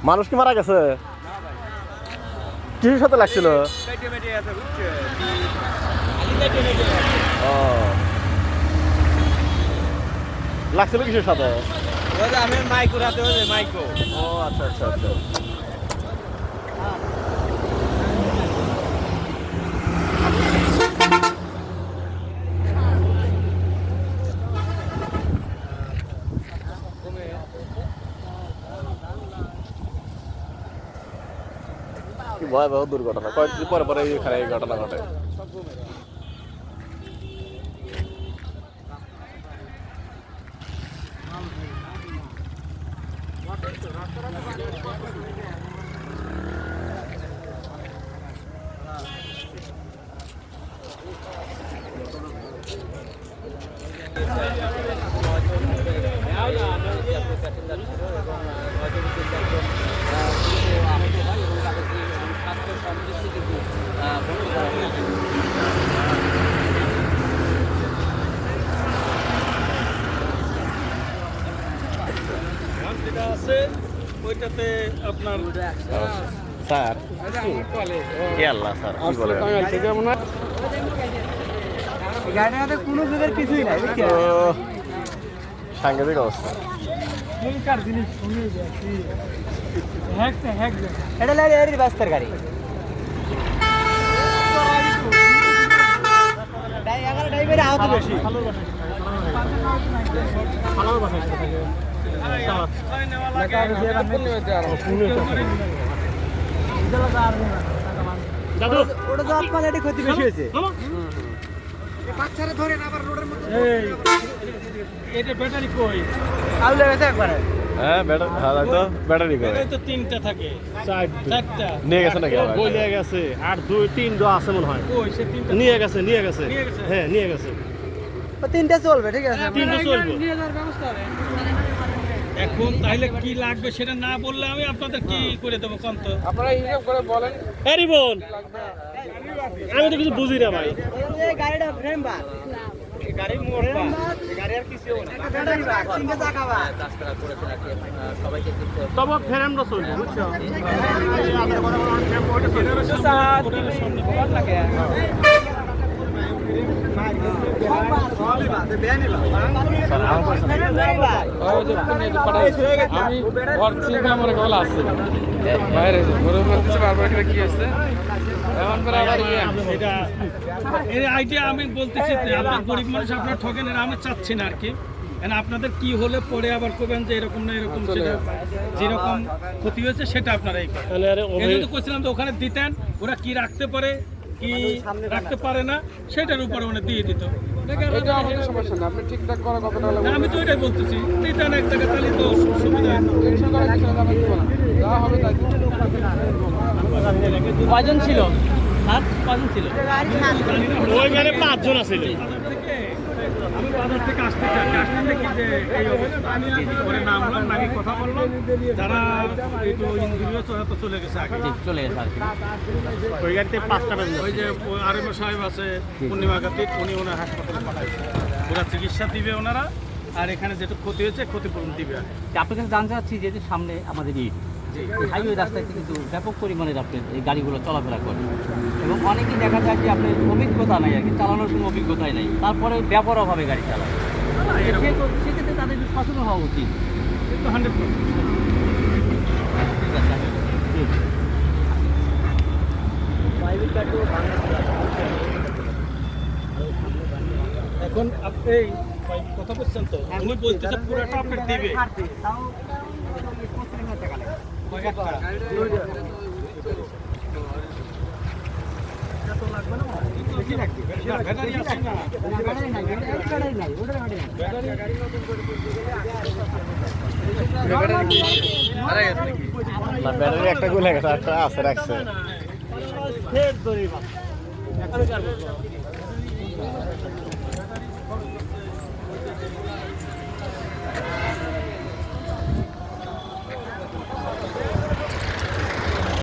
মানুষ কি মারা গেছে? কিসের সাথে লাগছিল? লাগছিল কিসের সাথে? আমি মাইকো রাতে মাইকো। ও আচ্ছা আচ্ছা আচ্ছা। কি ভয়াবহ দুর্ঘটনা, কয়েকদিন পরে পরে এখানে এই ঘটনা ঘটে। ওইটাতে আপনার স্যার কি আল্লাহ স্যার কি বলে গাড়িটাতে কোনো যুগের কিছুই নাই সাংঘাতিক অবস্থা। এটা লাগে এর ব্যস্তার গাড়ি ড্রাইভারে আহত বেশি ওটা তো আপনার ক্ষতি বেশি হয়েছে। ব্যাটারি কই আউলে গেছে একবারে। হ্যাঁ ব্যাটারি, হ্যাঁ তো ব্যাটারি কই তো তিনটা থাকে চারটা নিয়ে গেছে নাকি? বই নিয়ে গেছে আর 2-3 আছে মনে হয়। ওই সে তিনটা নিয়ে গেছে হ্যাঁ নিয়ে গেছে। তিনটা চলবে ঠিক আছে, তিনটা চলবে। নিয়ে যাওয়ার ব্যবস্থা হবে এখন। তাইলে কি লাগবে সেটা না বললে আমি আপনাদের কি করে দেবো কন্ত? আপনারা হিসাব করে বলেন। আরে বোন আমি তো কিছু বুঝি না ভাই। এই গাড়িটা ফ্রেম বা গাড়ি মোড় বা গাড়ি আর কিছু না, ব্যাটারি বা তিনটা চাকা বা রাস্তা করেছে নাকি সবাইকে দিতে হবে। তবে ফ্রেমটা চলবে বুঝছো? আমাদের বড় বড় ফ্রেম ওটা চলবে সামনে বড় লাগে। আমি বলতেছি আপনার গরিব মানুষ, আপনার ঠকেন, আমি চাচ্ছি না আর কি। আপনাদের কি হলে পরে আবার করবেন যে এরকম না এরকম, যেরকম ক্ষতি হয়েছে সেটা আপনারা এই করছিলাম তো ওখানে দিতেন, ওরা কি রাখতে পারে কি রাখতে পারে না সেটার উপরে মানে দিয়ে দিত। আমি তো এটাই বলতেছি, দিতেন এক টাকা তাহলে তো সুবিধা। কয়জন ছিল? কয়জন ছিল? ওই মানে 5 জন আছিল। আমি বাজার থেকে আসতে দেখি যে এই অবস্থা। আমি পরে নামলাম, নাকি কথা বললাম, যারা একটু ইন্দ্রিয় চলে গেছে আগে, চলে গেছে আর কি। ওই গাড়িতে 5টা বেজে ওই যে আরএমও সাহেব আছে পূর্ণিমা কাতিক, উনি ওনার হাসপাতালে পাঠাইছে, ওরা চিকিৎসা দিবে ওনারা, আর এখানে যেটু ক্ষতি হয়েছে ক্ষতিপূরণ দিবে। আপনার কাছে জানতে চাচ্ছি যে সামনে আমাদের হাইওয়ে রাস্তায় কিন্তু ব্যাপক পরিমাণে আপনার এই গাড়িগুলো চলাফেরা করে এবং অনেকেই দেখা যায় যে আপনার অভিজ্ঞতা নাই আর কি, চালানোর কোনো অভিজ্ঞতাই নেই, তারপরে ব্যাপকভাবে গাড়ি চালায়। সেক্ষেত্রে তাদের একটু সচেতন হওয়া উচিত। 100%। এখন আপনি কথা বলছেন তো, উনি বলতেছে পুরোটা আপনার দিবে। ব্যাটারি একটা গুলে গেছে, একটা আছে রাখছে।